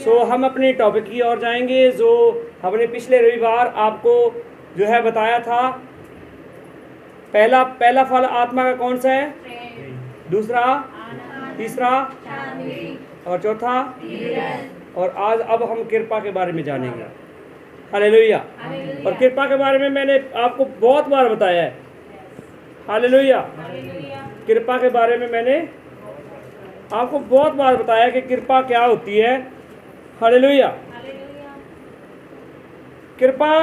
सो हम अपने टॉपिक की ओर जाएंगे जो हमने पिछले रविवार आपको जो है बताया था। पहला फल आत्मा का कौन सा है? दूसरा, तीसरा और चौथा। और आज अब हम कृपा के बारे में जानेंगे। हालेलुया। और कृपा के बारे में मैंने आपको बहुत बार बताया है। हालेलुया। कृपा के बारे में मैंने आपको बहुत बार बताया कि कृपा क्या होती है। हालेलुया। कृपा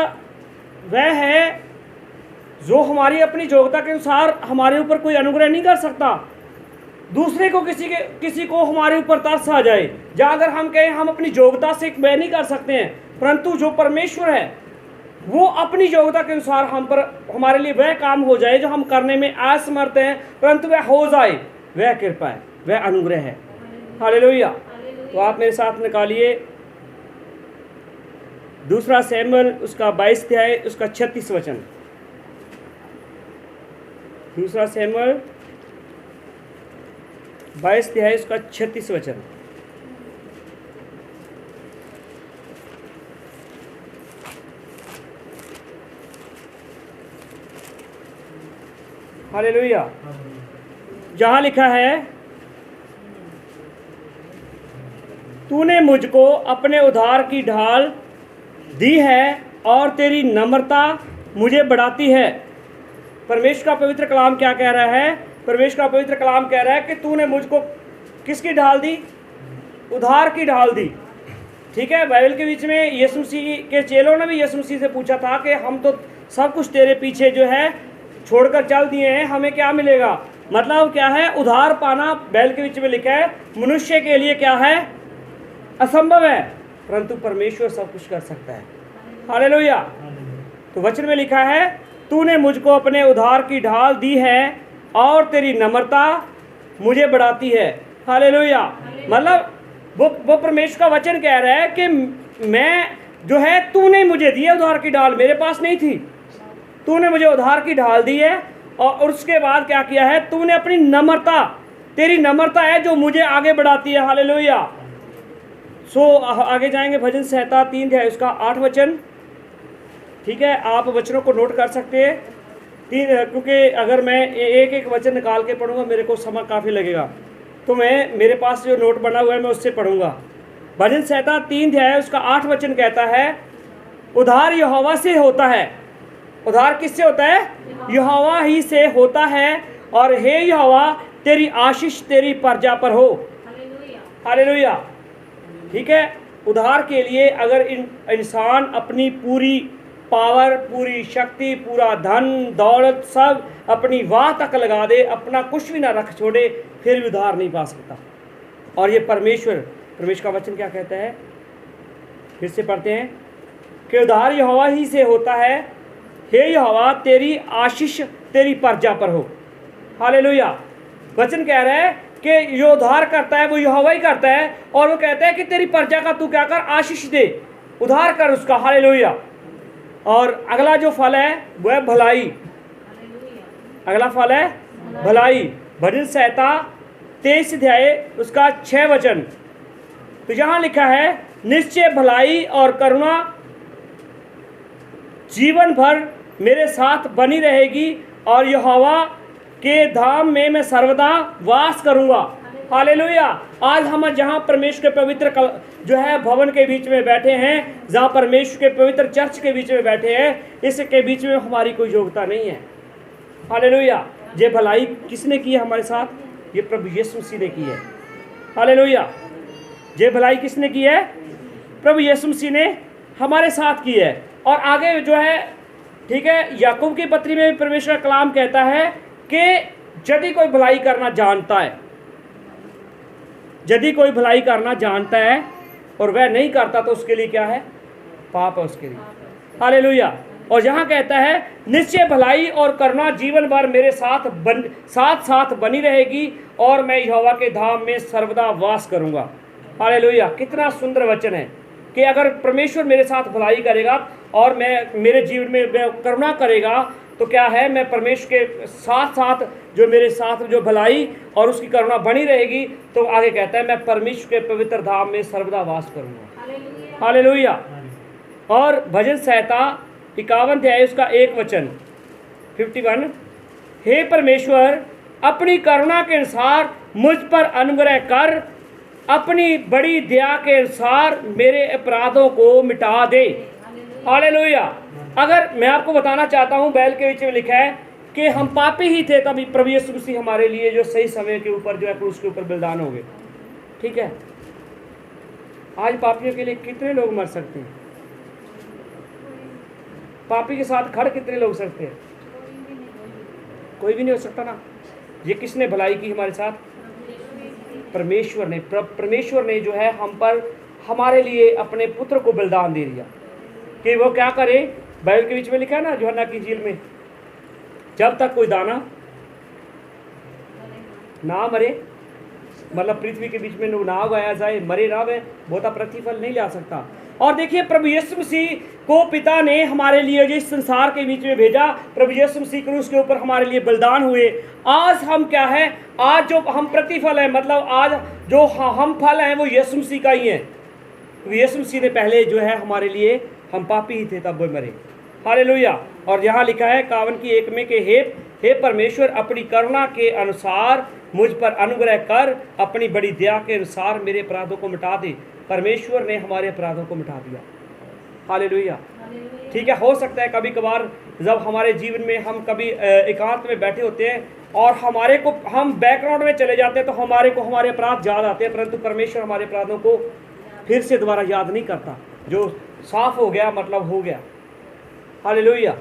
वह है जो हमारी अपनी योग्यता के अनुसार हमारे ऊपर कोई अनुग्रह नहीं कर सकता। दूसरे को किसी को हमारे ऊपर तरस आ जाए, या अगर हम कहें हम अपनी योग्यता से वह नहीं कर सकते हैं, परंतु जो परमेश्वर है वो अपनी योग्यता के अनुसार हम पर हमारे लिए वह काम हो जाए जो हम करने में असमर्थ हैं, परंतु वह हो जाए, वह कृपा है, वह अनुग्रह है। हालेलुया। तो आप मेरे साथ निकालिए दूसरा शमूएल उसका 22 अध्याय उसका 36 वचन। दूसरा शमूएल 22 अध्याय उसका 36 वचन। हालेलुया। जहाँ लिखा है, तूने मुझको अपने उद्धार की ढाल दी है और तेरी नम्रता मुझे बढ़ाती है। परमेश्वर का पवित्र कलाम क्या कह रहा है? परमेश्वर का पवित्र कलाम कह रहा है कि तूने मुझको किसकी ढाल दी? उद्धार की ढाल दी। ठीक है। बाइबल के बीच में यीशु मसीह के चेलों ने भी यीशु मसीह से पूछा था कि हम तो सब कुछ तेरे पीछे जो है छोड़कर चल दिए हैं, हमें क्या मिलेगा? मतलब क्या है? उद्धार पाना बाइबल के बीच में लिखा है मनुष्य के लिए क्या है? असंभव है, परंतु परमेश्वर सब कुछ कर सकता है। हालेलुया। तो वचन में लिखा है, तूने मुझको अपने उद्धार की ढाल दी है और तेरी नम्रता मुझे बढ़ाती है। हालेलुया। मतलब वो परमेश्वर का वचन कह रहा है कि मैं जो है, तूने मुझे दी है उद्धार की ढाल, मेरे पास नहीं थी, तूने मुझे उद्धार की ढाल दी है। और उसके बाद क्या किया है? तूने अपनी नम्रता, तेरी नम्रता है जो मुझे आगे बढ़ाती है। हालेलुया। सो आगे जाएंगे भजन संहिता 3 अध्याय उसका 8 वचन। ठीक है, आप वचनों को नोट कर सकते हैं क्योंकि अगर मैं एक एक वचन निकाल के पढ़ूंगा मेरे को समय काफ़ी लगेगा, तो मेरे पास जो नोट बना हुआ है मैं उससे पढ़ूंगा। भजन संहिता 3 अध्याय उसका 8 वचन कहता है, उद्धार यहोवा से होता है। उद्धार किससे होता है? यहोवा ही से होता है। और हे यहोवा, तेरी आशीष तेरी प्रजा पर हो। हालेलुया। ठीक है। उद्धार के लिए अगर इंसान अपनी पूरी पावर, पूरी शक्ति, पूरा धन दौलत सब अपनी वाह तक लगा दे, अपना कुछ भी ना रख छोड़े, फिर भी उद्धार नहीं पा सकता। और ये परमेश्वर का वचन क्या कहता है? फिर से पढ़ते हैं कि उद्धार यहोवा ही से होता है। हे यहोवा, तेरी आशीष तेरी प्रजा पर हो। हालेलुया। वचन कह रहा है कि जो उद्धार करता है वो यहोवा ही करता है, और वो कहता है कि तेरी प्रजा का तू क्या कर? आशीष दे, उद्धार कर उसका। हालेलुया। और अगला जो फल है वो है भलाई। अगला फल है भलाई। भजन संहिता 23 अध्याय उसका 6 वचन। तो यहाँ लिखा है, निश्चय भलाई और करुणा जीवन भर मेरे साथ बनी रहेगी, और यहोवा के धाम में मैं सर्वदा वास करूंगा। हालेलुया। आज हम जहाँ परमेश्वर के पवित्र जो है भवन के बीच में बैठे हैं, जहाँ परमेश्वर के पवित्र चर्च के बीच में बैठे हैं, इसके बीच में हमारी कोई योग्यता नहीं है। हालेलुया। ये भलाई किसने की है हमारे साथ? ये प्रभु यीशु मसीह ने की है। हालेलुया। ये भलाई किसने की है? प्रभु यीशु मसीह ने हमारे साथ की है। और आगे जो है, ठीक है, याकूब की पत्री में भी परमेश्वर का कलाम कहता है कि यदि कोई भलाई करना जानता है, यदि कोई भलाई करना जानता है और वह नहीं करता, तो उसके लिए क्या है? पाप है उसके लिए। हालेलुया। और यहाँ कहता है, निश्चय भलाई और करुणा जीवन भर मेरे साथ बनी रहेगी, और मैं यहोवा के धाम में सर्वदा वास करूँगा। हालेलुया। कितना सुंदर वचन है कि अगर परमेश्वर मेरे साथ भलाई करेगा और मेरे जीवन में करुणा करेगा, तो क्या है? मैं परमेश्वर के साथ साथ जो मेरे साथ जो भलाई और उसकी करुणा बनी रहेगी। तो आगे कहता है, मैं परमेश्वर के पवित्र धाम में सर्वदा वास करूँगा। हालेलुया। और भजन संहिता 51 अध्याय उसका 1 वचन 51, हे परमेश्वर अपनी करुणा के अनुसार मुझ पर अनुग्रह कर, अपनी बड़ी दया के अनुसार मेरे अपराधों को मिटा दे। हालेलुया। अगर मैं आपको बताना चाहता हूँ, बैल के बीच में लिखा है कि हम पापी ही थे, तभी प्रभु यीशु मसीह हमारे लिए जो सही समय के ऊपर जो है क्रूस के ऊपर बलिदान हो गए। ठीक है, आज पापियों के लिए कितने लोग मर सकते हैं? पापी के साथ खड़ कितने लोग सकते हैं? कोई भी नहीं हो सकता ना। ये किसने भलाई की हमारे साथ? परमेश्वर ने। परमेश्वर ने जो है हम पर हमारे लिए अपने पुत्र को बलिदान दे दिया कि वो क्या करे। बाइबल के बीच में लिखा है ना, यूहन्ना की इंजील में, जब तक कोई दाना ना मरे, मतलब पृथ्वी के बीच में ना उगाया जाए, मरे ना, वह बहुता प्रतिफल नहीं ला सकता। और देखिए, प्रभु यीशु मसीह को पिता ने हमारे लिए जो इस संसार के बीच में भेजा, प्रभु यीशु मसीह क्रूस के ऊपर हमारे लिए बलिदान हुए। आज हम क्या है, आज जो हम प्रतिफल है, मतलब आज जो हम फल हैं वो यीशु मसीह का ही है। यीशु मसीह ने पहले जो है हमारे लिए, हम पापी ही थे तब वो मरे। हालेलुया। और यहाँ लिखा है 51 की 1 में कि हे परमेश्वर अपनी करुणा के अनुसार मुझ पर अनुग्रह कर, अपनी बड़ी दया के अनुसार मेरे अपराधों को मिटा दे। परमेश्वर ने हमारे अपराधों को मिटा दिया। हालेलुया। ठीक है, हो सकता है कभी कभार जब हमारे जीवन में हम कभी एकांत में बैठे होते हैं और हम बैकग्राउंड में चले जाते हैं तो हमारे अपराध याद आते हैं, परंतु परमेश्वर हमारे अपराधों को फिर से दोबारा याद नहीं करता। जो साफ हो गया मतलब हो गया। हालेलुया।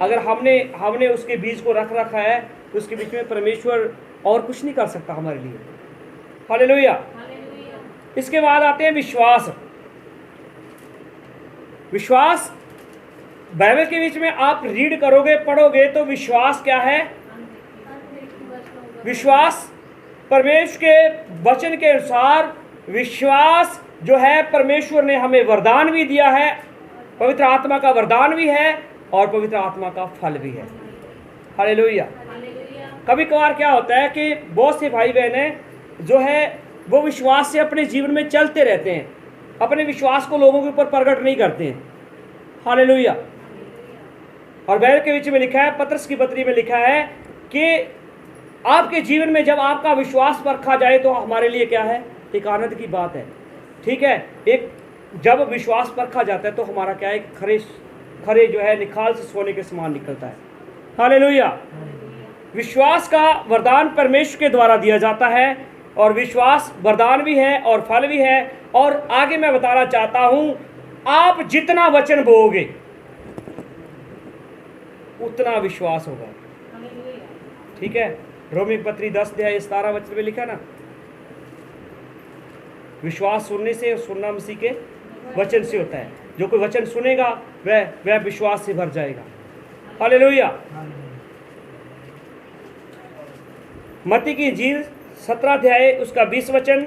अगर हमने उसके बीज को रखा है, उसके बीच में परमेश्वर और कुछ नहीं कर सकता हमारे लिए। हालेलुया। इसके बाद आते हैं विश्वास। विश्वास बाइबल के बीच में आप रीड करोगे, पढ़ोगे तो विश्वास क्या है? विश्वास परमेश्वर के वचन के अनुसार विश्वास जो है, परमेश्वर ने हमें वरदान भी दिया है, पवित्र आत्मा का वरदान भी है और पवित्र आत्मा का फल भी है। हालेलुया। कभी कभार क्या होता है कि बहुत से भाई बहनें जो है वो विश्वास से अपने जीवन में चलते रहते हैं, अपने विश्वास को लोगों के ऊपर प्रकट नहीं करते हैं। हालेलुया। और बाइबल के बीच में लिखा है, पतरस की पत्री में लिखा है कि आपके जीवन में जब आपका विश्वास परखा जाए तो हमारे लिए क्या है? एक आनंद की बात है। ठीक है, एक जब विश्वास परखा जाता है तो हमारा क्या है? खरे जो है निखाल से सोने के समान निकलता है। हालेलुया। विश्वास का वरदान परमेश्वर के द्वारा दिया जाता है और विश्वास वरदान भी है और फल भी है। और आगे मैं बताना चाहता हूं, आप जितना वचन बोओगे उतना विश्वास होगा। ठीक है, रोमी पत्री 10 अध्याय 17 वचन में लिखा ना, विश्वास सुनने से और सुनना मसीह के वचन से होता है। जो कोई वचन सुनेगा वह विश्वास से भर जाएगा। हालेलुया। मत्ती की इंजील 17 अध्याय उसका 20 वचन,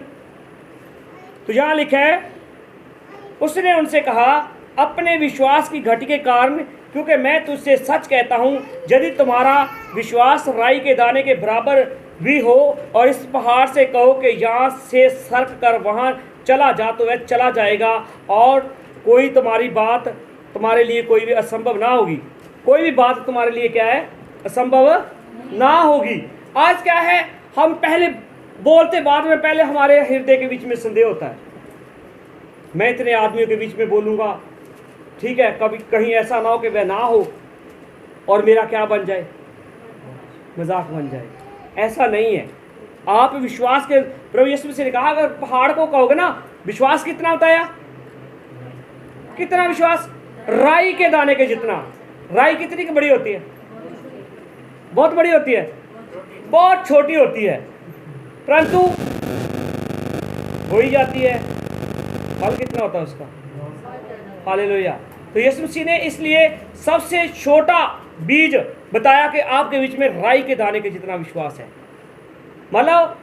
तो यहाँ लिखा है, उसने उनसे कहा, अपने विश्वास की घटी के कारण, क्योंकि मैं तुझसे सच कहता हूँ, यदि तुम्हारा विश्वास राई के दाने के बराबर भी हो और इस पहाड़ से कहो कि यहाँ से सरक कर वहाँ चला जा, तो वह चला जाएगा और कोई तुम्हारी बात तुम्हारे लिए कोई भी असंभव ना होगी। कोई भी बात तुम्हारे लिए क्या है? असंभव ना होगी। आज क्या है, हम पहले बोलते, बाद में पहले हमारे हृदय के बीच में संदेह होता है, मैं इतने आदमियों के बीच में बोलूँगा, ठीक है, कभी कहीं ऐसा ना हो कि वह ना हो और मेरा क्या बन जाए? मजाक बन जाए। ऐसा नहीं है। आप विश्वास के, प्रभु यीशु मसीह ने कहा, अगर पहाड़ को कहोगे ना, विश्वास कितना होता है? कितना विश्वास? राई के दाने के जितना। राई कितनी बड़ी होती है? बहुत बड़ी होती है, बहुत छोटी होती है, परंतु हो ही जाती है। फल कितना होता है उसका? हालेलुया। तो यीशु मसीह ने इसलिए सबसे छोटा बीज बताया कि आपके बीच में राई के दाने के जितना विश्वास है। मतलब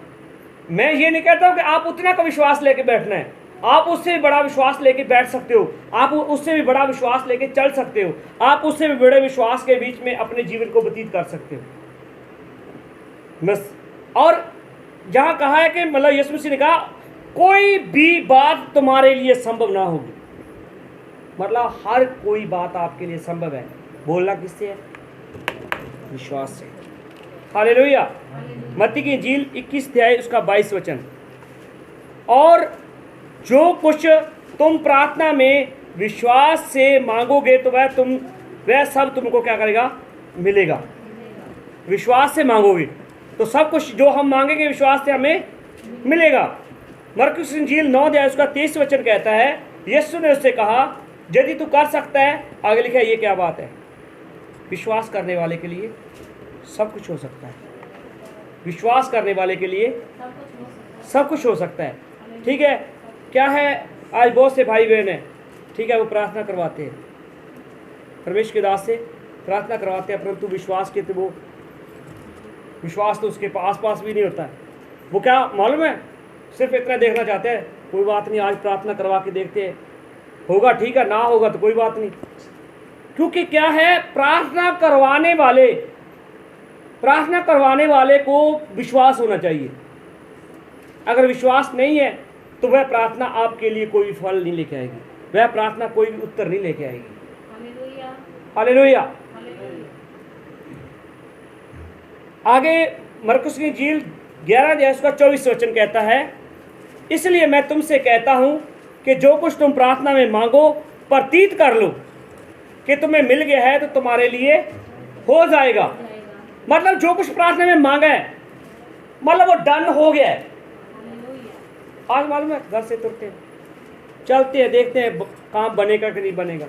मैं ये नहीं कहता हूं कि आप उतना का विश्वास लेके बैठना है, आप उससे भी बड़ा विश्वास लेके बैठ सकते हो, आप उससे भी बड़ा विश्वास लेके चल सकते हो, आप उससे भी बड़े विश्वास के बीच में अपने जीवन को व्यतीत कर सकते हो बस। और जहाँ कहा है कि मतलब यीशु मसीह ने कहा कोई भी बात तुम्हारे लिए संभव ना होगी। मतलब हर कोई बात आपके लिए संभव है। बोलना किससे है? विश्वास से। हालेलुया। मत्ती की इंजील 21 अध्याय उसका 22 वचन। और जो कुछ तुम प्रार्थना में विश्वास से मांगोगे तो वह सब तुमको क्या करेगा? मिलेगा। विश्वास से मांगोगे तो सब कुछ जो हम मांगेंगे विश्वास से हमें मिलेगा। मरकुस इंजील 9 अध्याय उसका 23 वचन कहता है, यीशु ने उससे कहा, यदि तू कर सकता है, आगे लिखा है, ये क्या बात है? विश्वास करने वाले के लिए सब कुछ हो सकता है। विश्वास करने वाले के लिए सब कुछ हो सकता है। ठीक है, क्या है, आज बहुत से भाई बहन हैं, ठीक है, वो प्रार्थना करवाते हैं, परमेश्वर के दास से प्रार्थना करवाते हैं, परंतु विश्वास के तो वो विश्वास तो उसके पास भी नहीं होता है। वो क्या मालूम है, सिर्फ इतना देखना चाहते हैं, कोई बात नहीं, आज प्रार्थना करवा के देखते हैं, होगा ठीक है, ना होगा तो कोई बात नहीं। क्योंकि क्या है, प्रार्थना करवाने वाले को विश्वास होना चाहिए। अगर विश्वास नहीं है तो वह प्रार्थना आपके लिए कोई फल नहीं लेके आएगी, वह प्रार्थना कोई भी उत्तर नहीं लेके आएगी। हालेलुया। आगे मरकुस की इंजील 11 अध्याय उसका 24 वचन कहता है, इसलिए मैं तुमसे कहता हूं कि जो कुछ तुम प्रार्थना में मांगो प्रतीत कर लो कि तुम्हें मिल गया है तो तुम्हारे लिए हो जाएगा। मतलब जो कुछ प्रार्थना में मांगा है, मतलब वो डन हो गया है। आज मालूम है, घर से तुरते हैं, चलते हैं, देखते हैं काम बनेगा कि नहीं बनेगा।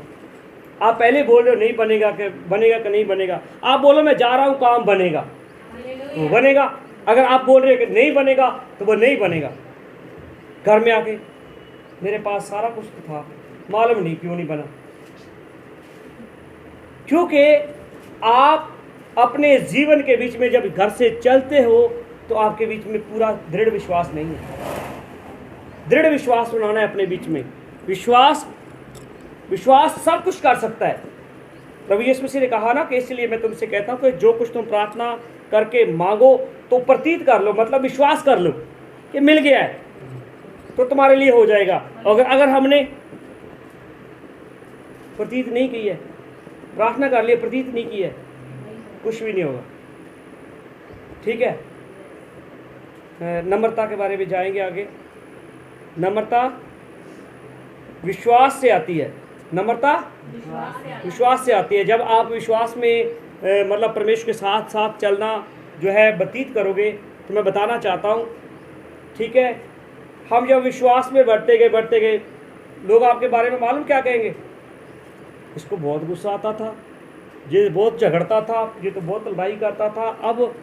आप पहले बोल रहे हो नहीं बनेगा कि नहीं बनेगा, आप बोलो मैं जा रहा हूँ काम बनेगा तो बनेगा। अगर आप बोल रहे हो कि नहीं बनेगा तो वो नहीं बनेगा। घर में आके मेरे पास सारा कुछ तो था, मालूम नहीं क्यों नहीं बना। क्योंकि आप अपने जीवन के बीच में जब घर से चलते हो तो आपके बीच में पूरा दृढ़ विश्वास नहीं है। दृढ़ विश्वास बनाना है अपने बीच में। विश्वास सब कुछ कर सकता है। प्रभु यीशु मसीह ने कहा ना कि इसलिए मैं तुमसे कहता हूँ कि जो कुछ तुम प्रार्थना करके मांगो तो प्रतीत कर लो, मतलब विश्वास कर लो कि मिल गया है तो तुम्हारे लिए हो जाएगा। अगर हमने प्रतीत नहीं की है, प्रार्थना कर लिया, प्रतीत नहीं की है, कुछ भी नहीं होगा। ठीक है, नम्रता के बारे में जाएंगे आगे। नम्रता विश्वास से आती है। नम्रता विश्वास से आती है। जब आप विश्वास में मतलब परमेश्वर के साथ साथ चलना जो है व्यतीत करोगे, तो मैं बताना चाहता हूँ, ठीक है, हम जब विश्वास में बढ़ते गए, लोग आपके बारे में मालूम क्या कहेंगे? इसको बहुत गुस्सा आता था, ये बहुत झगड़ता था, ये तो बहुत लड़ाई करता था, अब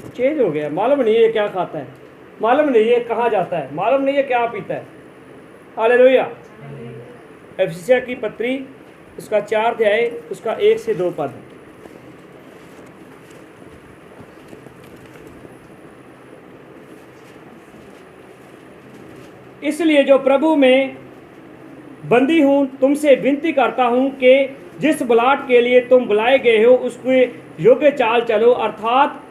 चेंज हो गया, मालूम नहीं ये क्या खाता है, मालूम नहीं ये कहाँ जाता है, मालूम नहीं ये क्या पीता है। हालेलुया। एफिसियों की पत्री उसका 4 अध्याय उसका 1 से 2 पद। इसलिए जो प्रभु में बंदी हूँ तुमसे विनती करता हूँ कि जिस बुलाहट के लिए तुम बुलाए गए हो उसके योग्य चाल चलो, अर्थात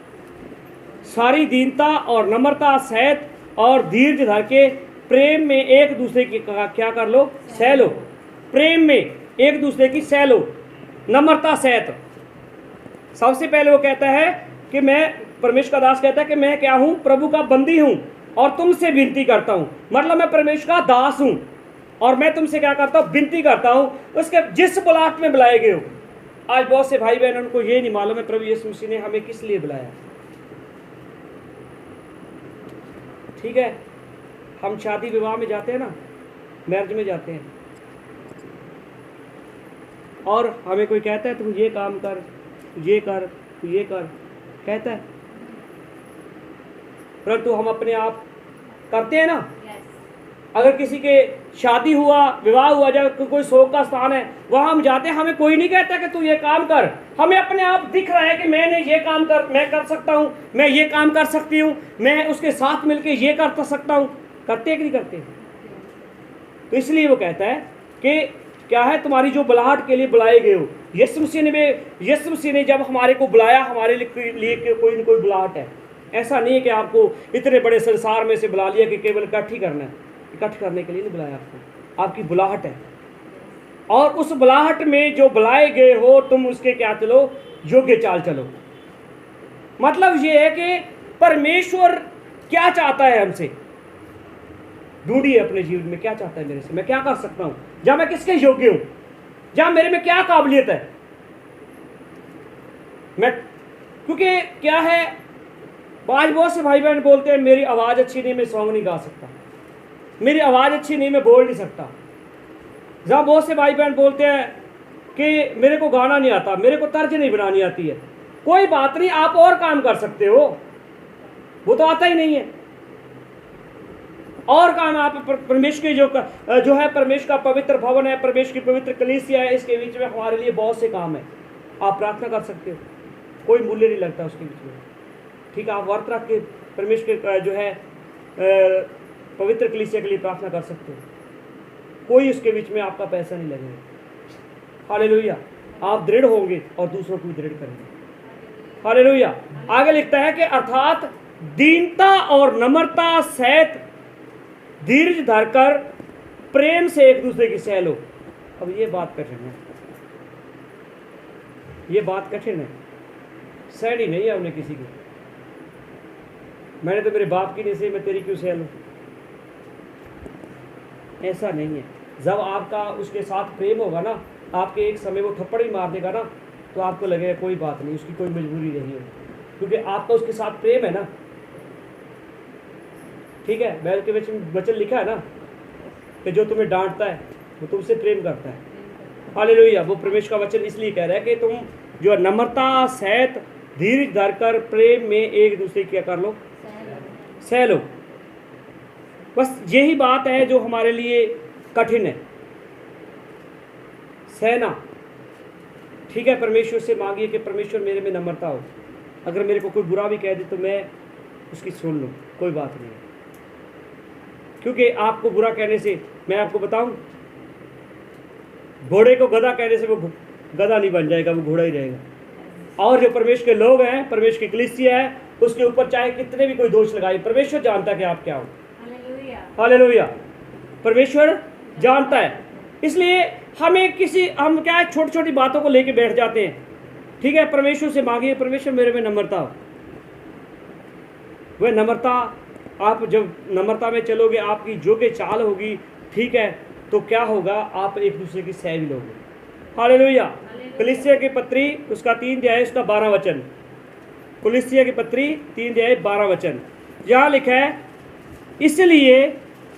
सारी दीनता और नम्रता सहित और धीरज धर के प्रेम में एक दूसरे की क्या कर लो? सह लो। प्रेम में एक दूसरे की सह लो, नम्रता सहित। सबसे पहले वो कहता है कि मैं, परमेश्वर का दास कहता है कि मैं क्या हूँ? प्रभु का बंदी हूँ और तुमसे विनती करता हूँ। मतलब मैं परमेश्वर का दास हूँ और मैं तुमसे क्या करता हूँ? विनती करता हूँ उसके जिस बुलाहट में बुलाए गए हो। आज बहुत से भाई बहन उनको ये नहीं मालूम है प्रभु यीशु मसीह ने हमें किस लिए बुलाया। ठीक है, हम शादी विवाह में जाते हैं ना, मैरिज में जाते हैं, और हमें कोई कहता है तुम ये काम कर, ये कर, तू ये कर, कहता है, परंतु हम अपने आप करते हैं ना। अगर किसी के शादी हुआ, विवाह हुआ, जब कोई शोक का स्थान है वहाँ हम जाते हैं, हमें कोई नहीं कहता कि तू ये काम कर, हमें अपने आप दिख रहा है कि मैंने ये काम मैं कर सकता हूँ, मैं ये काम कर सकती हूँ, मैं उसके साथ मिलके ये कर सकता हूँ। करते कि नहीं करते? तो इसलिए वो कहता है कि क्या है, तुम्हारी जो बुलाहट के लिए बुलाए गए हो। यीशु मसीह ने जब हमारे को बुलाया, हमारे लिए कोई न कोई बुलाहट है। ऐसा नहीं है कि आपको इतने बड़े संसार में से बुला लिया कि केवल इकट्ठी करना है। इकट्ठ करने के लिए नहीं बुलाया आपको, आपकी बुलाहट है, और उस बुलाहट में जो बुलाए गए हो तुम उसके क्या चलो, योग्य चाल चलो। मतलब ये है कि परमेश्वर क्या चाहता है हमसे, ढूंढिए अपने जीवन में क्या चाहता है मेरे से, मैं क्या कर सकता हूं, जहां मैं किसके योग्य हूं, जहां मेरे में क्या काबिलियत है। मैं क्योंकि क्या है, आज बहुत से भाई बहन बोलते हैं मेरी आवाज़ अच्छी नहीं, मैं सॉन्ग नहीं गा सकता, मेरी आवाज़ अच्छी नहीं, मैं बोल नहीं सकता। जहाँ बहुत से भाई बहन बोलते हैं कि मेरे को गाना नहीं आता, मेरे को तर्ज नहीं बनानी आती है। कोई बात नहीं, आप और काम कर सकते हो, वो तो आता ही नहीं है। और काम आप परमेश्वर की जो है परमेश्वर का पवित्र भवन है, परमेश्वर की पवित्र कलीसिया है, इसके बीच में हमारे लिए बहुत से काम है। आप प्रार्थना कर सकते हो, कोई मूल्य नहीं लगता उसके बीच में, ठीक है। आप व्रत रख के परमेश्वर के जो है पवित्र कलीसिया के लिए प्रार्थना कर सकते हो, कोई उसके बीच में आपका पैसा नहीं लगेगा। हालेलुया। आप दृढ़ होंगे और दूसरों को भी दृढ़ करेंगे। हालेलुया। आगे लिखता है कि अर्थात दीनता और नम्रता सहित धीरज धरकर प्रेम से एक दूसरे की सह लो। अब ये बात कठिन है, ये बात कठिन है, सहनी नहीं है हमने किसी की। मैंने तो मेरे बाप की नहीं सही, मैं तेरी क्यों सह लूं, ऐसा नहीं है। जब आपका उसके साथ प्रेम होगा ना, आपके एक समय वो थप्पड़ ही मार देगा ना, तो आपको लगेगा कोई बात नहीं, उसकी कोई मजबूरी नहीं है, क्योंकि आपका उसके साथ प्रेम है ना। ठीक है, बाइबल के वचन लिखा है ना कि जो तुम्हें डांटता है वो तुमसे प्रेम करता है। हालेलुया। वो परमेश्वर का वचन इसलिए कह रहा है कि तुम जो नम्रता सहित धीरज धरकर प्रेम में एक दूसरे क्या कर लो, सह लो। बस यही बात है जो हमारे लिए कठिन है, सहना। ठीक है, परमेश्वर से मांगिए कि परमेश्वर मेरे में नम्रता हो। अगर मेरे को कोई बुरा भी कह दे तो मैं उसकी सुन लूँ, कोई बात नहीं है। क्योंकि आपको बुरा कहने से, मैं आपको बताऊं, घोड़े को गधा कहने से वो गधा नहीं बन जाएगा, वो घोड़ा ही रहेगा। और जो परमेश्वर के लोग हैं, परमेश्वर की कलीसिया है, उसके ऊपर चाहे कितने भी कोई दोष लगाए, परमेश्वर जानता है कि आप क्या हो। हालेलुया। परमेश्वर जानता है। इसलिए हम क्या है, छोटी छोटी बातों को लेके बैठ जाते हैं। ठीक है, परमेश्वर से मांगिए, परमेश्वर मेरे में नम्रता हो। वह नम्रता, आप जब नम्रता में चलोगे, आपकी जो के चाल होगी, ठीक है, तो क्या होगा, आप एक दूसरे की सह भी लोगे। हालेलुया। कलीसिया की पत्री उसका 3 अध्याय उसका 12 वचन, कलीसिया की पत्री 3 अध्याय 12 वचन, यहाँ लिखा है, इसलिए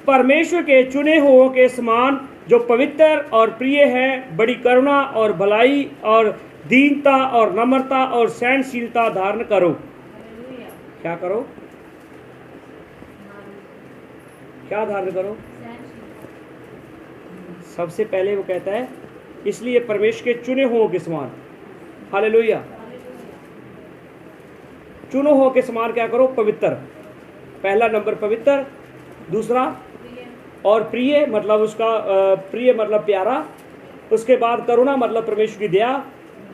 परमेश्वर के चुने हुओं के समान जो पवित्र और प्रिय है, बड़ी करुणा और भलाई और दीनता और नम्रता और सहनशीलता धारण करो। क्या करो, क्या धारण करो? सबसे पहले वो कहता है, इसलिए परमेश्वर के चुने हुओं के समान। हालेलुया। चुने हुओं के समान क्या करो? पवित्र। पहला नंबर पवित्र, दूसरा और प्रिय मतलब उसका प्रिय मतलब प्यारा, उसके बाद करुणा मतलब परमेश्वर की दया,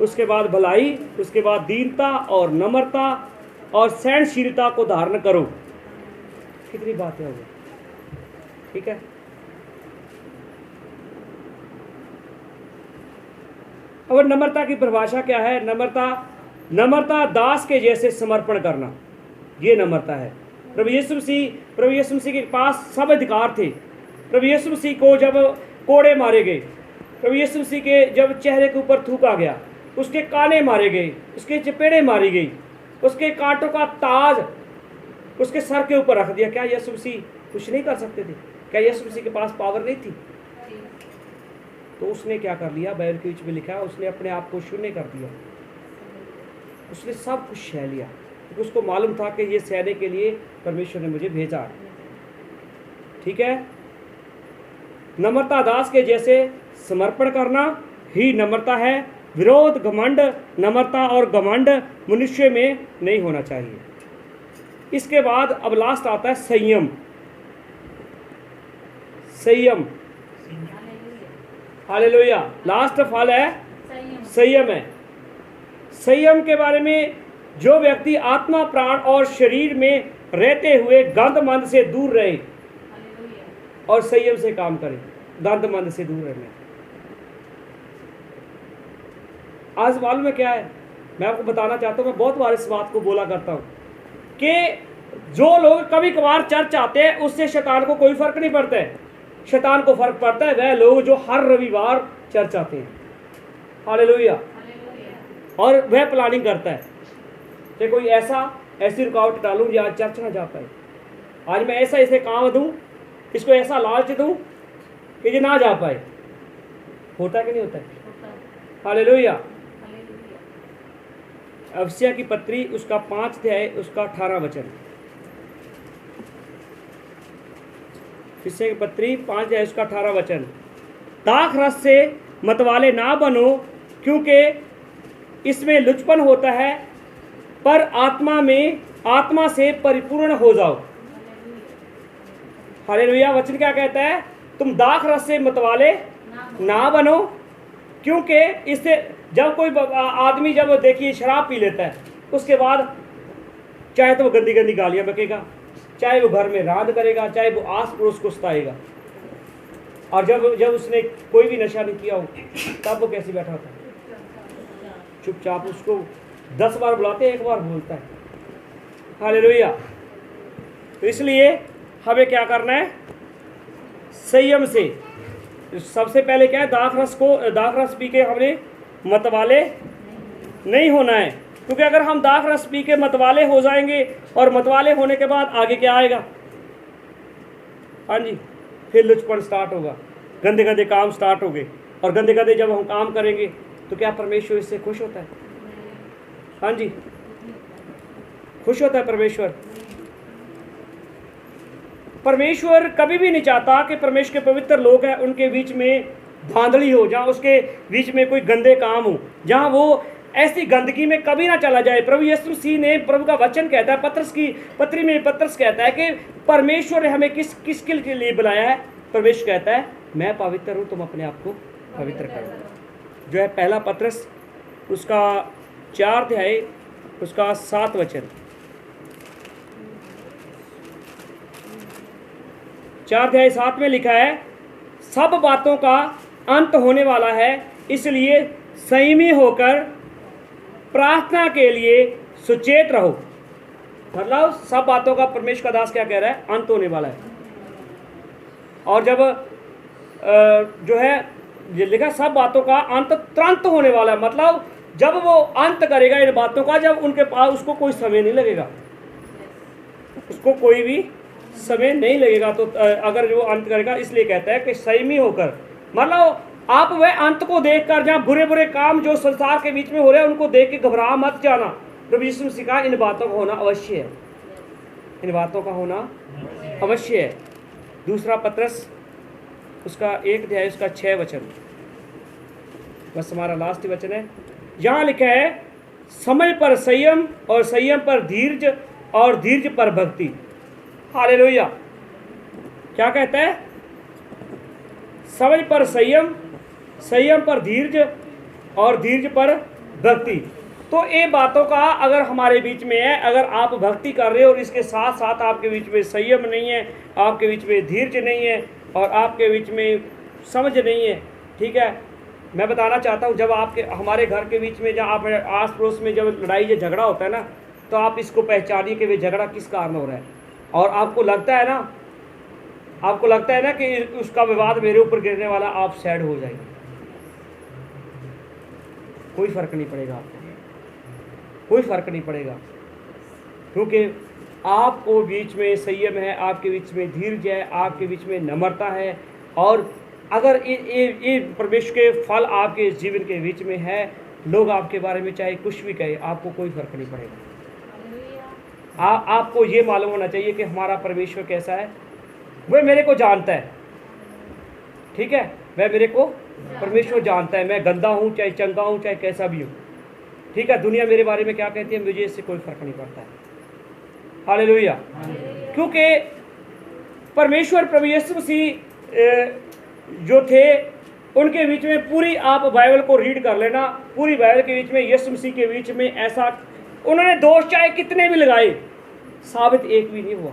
उसके बाद भलाई, उसके बाद दीनता और नम्रता और सहनशीलता को धारण करो। कितनी बातें हो गई, ठीक है। अब नम्रता की परिभाषा क्या है? नम्रता दास के जैसे समर्पण करना, ये नम्रता है। प्रभु यीशु मसीह के पास सब अधिकार थे। प्रभु यीशु मसीह को जब कोड़े मारे गए, प्रभु यीशु मसीह के जब चेहरे के ऊपर थूका गया, उसके काने मारे गए, उसके चपेड़े मारी गई, उसके कांटों का ताज उसके सर के ऊपर रख दिया, क्या यीशु मसीह कुछ नहीं कर सकते थे? क्या यीशु मसीह के पास पावर नहीं थी? तो उसने क्या कर लिया? बाइबल के बीच में लिखा है, उसने अपने आप को शून्य कर दिया, उसने सब कुछ सह लिया, क्योंकि उसको मालूम था कि ये सहने के लिए परमेश्वर ने मुझे भेजा। ठीक है, नम्रता दास के जैसे समर्पण करना ही नम्रता है। विरोध, घमंड, नम्रता और घमंड मनुष्य में नहीं होना चाहिए। इसके बाद अब लास्ट आता है संयम। संयम, हालेलुया। लास्ट फल है संयम है। संयम के बारे में जो व्यक्ति आत्मा, प्राण और शरीर में रहते हुए गंध मंद से दूर रहे और संयम से काम करे। गंध मंद से दूर रहने। आज मालूम है क्या है, मैं आपको बताना चाहता हूँ, मैं बहुत बार इस बात को बोला करता हूँ कि जो लोग कभी कभार चर्च आते हैं उससे शैतान को कोई फर्क नहीं पड़ता है। शैतान को फर्क पड़ता है वह लोग जो हर रविवार चर्च आते हैं। हालेलुया। और वह प्लानिंग करता है कि कोई ऐसी रुकावट डालूं जो आज चर्च ना जा पाए, आज मैं ऐसे काम दूं, इसको ऐसा लालच दूं कि ये ना जा पाए। होता है कि नहीं होता है? हालेलुया। अफसिया की पत्री उसका 5 अध्याय उसका 18 वचन। अफसिया की पत्री 5 अध्याय उसका 18 वचन। दाख रस से मतवाले ना बनो, क्योंकि इसमें लुचपन होता है, पर आत्मा से परिपूर्ण हो जाओ। हालेलुया। वचन क्या कहता है? तुम दाख रस से मतवाले ना बनो, क्योंकि इससे जब कोई आदमी जब देखिए शराब पी लेता है, उसके बाद चाहे तो वो गंदी गंदी गालियां बकेगा, चाहे वो घर में रात करेगा, चाहे वो आस पड़ोस को सताएगा। और जब उसने कोई भी नशा नहीं किया हो तब वो कैसे बैठा होता है? चुपचाप। उसको 10 बार बुलाते, 1 बार बोलता है। हालेलुया। तो इसलिए हमें क्या करना है? संयम से। सबसे पहले क्या है? दाख रस पी के हमने मतवाले नहीं होना है, क्योंकि अगर हम दाख रस पी के मतवाले हो जाएंगे और मतवाले होने के बाद आगे क्या आएगा? हाँ जी, फिर लुचपन स्टार्ट होगा, गंदे गंदे काम स्टार्ट हो गए। और गंदे गंदे जब हम काम करेंगे तो क्या परमेश्वर इससे खुश होता है? हाँ जी, खुश होता है परमेश्वर। परमेश्वर कभी भी नहीं चाहता कि परमेश्वर के पवित्र लोग हैं उनके बीच में धांधली हो, जहाँ उसके बीच में कोई गंदे काम हो, जहाँ वो ऐसी गंदगी में कभी ना चला जाए। प्रभु यीशु मसीह ने, प्रभु का वचन कहता है, पत्रस की पत्री में पत्रस कहता है कि परमेश्वर ने हमें किस के लिए बुलाया है? परमेश्वर कहता है मैं पवित्र हूँ, तुम अपने आप को पवित्र करो। जो है पहला पत्रस उसका 4 अध्याय उसका 7 वचन। 4 अध्याय 7 में लिखा है, सब बातों का अंत होने वाला है, इसलिए संयमी होकर प्रार्थना के लिए सुचेत रहो। मतलब सब बातों का परमेश्वर का दास क्या कह रहा है? अंत होने वाला है। और जब जो है ये लिखा सब बातों का अंत तुरंत होने वाला है, मतलब जब वो अंत करेगा इन बातों का, जब उनके पास उसको कोई समय नहीं लगेगा, उसको कोई भी समय नहीं लगेगा। तो अगर जो अंत करेगा, इसलिए कहता है कि संयमी होकर, मतलब आप वह अंत को देखकर, जहाँ बुरे बुरे काम जो संसार के बीच में हो रहे हैं उनको देख के घबरा मत जाना। प्रभु यीशु मसीह का इन बातों का होना अवश्य है, इन बातों का होना अवश्य है। दूसरा पत्रस उसका 1 अध्याय उसका 6 वचन, बस हमारा लास्ट वचन है। यहाँ लिखा है समय पर संयम और संयम पर धीरज और धीरज पर भक्ति। हालेलुया। क्या कहता है? समय पर संयम, संयम पर धीरज और धीरज पर भक्ति। तो ये बातों का अगर हमारे बीच में है, अगर आप भक्ति कर रहे हो और इसके साथ साथ आपके बीच में संयम नहीं है, आपके बीच में धीरज नहीं है और आपके बीच में समझ नहीं है, ठीक है, मैं बताना चाहता हूँ, जब आपके हमारे घर के बीच में, जब आप आस पड़ोस में जब लड़ाई या झगड़ा होता है ना, तो आप इसको पहचानिए कि वे झगड़ा किस कारण हो रहा है। और आपको लगता है ना कि उसका विवाद मेरे ऊपर गिरने वाला, आप सैड हो जाएंगे, कोई फर्क नहीं पड़ेगा आपको, कोई फर्क नहीं पड़ेगा, क्योंकि आपको बीच में संयम है, आपके बीच में धीरज है, आपके बीच में नम्रता है। और अगर ये परमेश्वर के फल आपके जीवन के बीच में है, लोग आपके बारे में चाहे कुछ भी कहे, आपको कोई फर्क नहीं पड़ेगा। आपको ये मालूम होना चाहिए कि हमारा परमेश्वर कैसा है, वह मेरे को जानता है, ठीक है, वह मेरे को परमेश्वर जानता है। मैं गंदा हूँ चाहे चंगा हूँ चाहे कैसा भी हूँ, ठीक है, दुनिया मेरे बारे में क्या कहती है, मुझे इससे कोई फर्क नहीं पड़ता है। हालेलुया। क्योंकि परमेश्वर प्रभु यीशु मसीह जो थे उनके बीच में पूरी, आप बाइबल को रीड कर लेना, पूरी बाइबल के बीच में यीशु मसीह के बीच में ऐसा उन्होंने दोष चाहे कितने भी लगाए, साबित एक भी नहीं हुआ।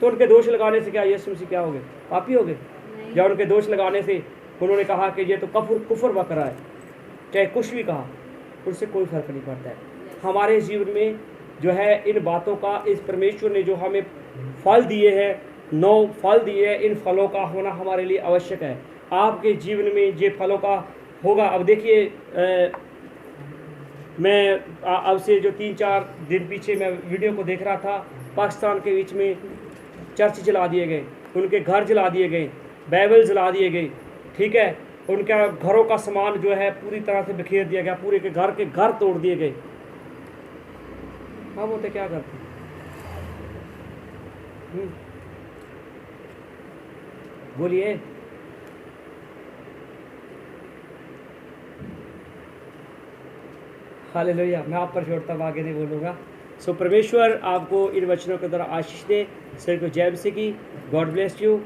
तो उनके दोष लगाने से क्या यीशु मसीह क्या हो गए? पापी हो गए? या उनके दोष लगाने से उन्होंने कहा कि ये तो कुफर बकरा है, चाहे कुछ भी कहा, उससे कोई फर्क नहीं पड़ता है। हमारे जीवन में जो है इन बातों का, इस परमेश्वर ने जो हमें फल दिए हैं, 9 फल दिए हैं, इन फलों का होना हमारे लिए आवश्यक है। आपके जीवन में ये फलों का होगा। अब देखिए, मैं अब से जो 3-4 दिन पीछे मैं वीडियो को देख रहा था, पाकिस्तान के बीच में चर्च जला दिए गए, उनके घर जला दिए गए, बाइबल जला दिए गए, ठीक है, उनका घरों का सामान जो है पूरी तरह से बिखेर दिया गया, पूरे के घर तोड़ दिए गए। हम होते क्या करते? बोलिए। हालेलुया। मैं आप पर छोड़ता हूँ, आगे नहीं बोलूँगा। सो परमेश्वर आपको इन वचनों के द्वारा आशीष दे। सर को जय मसीह की। God bless you.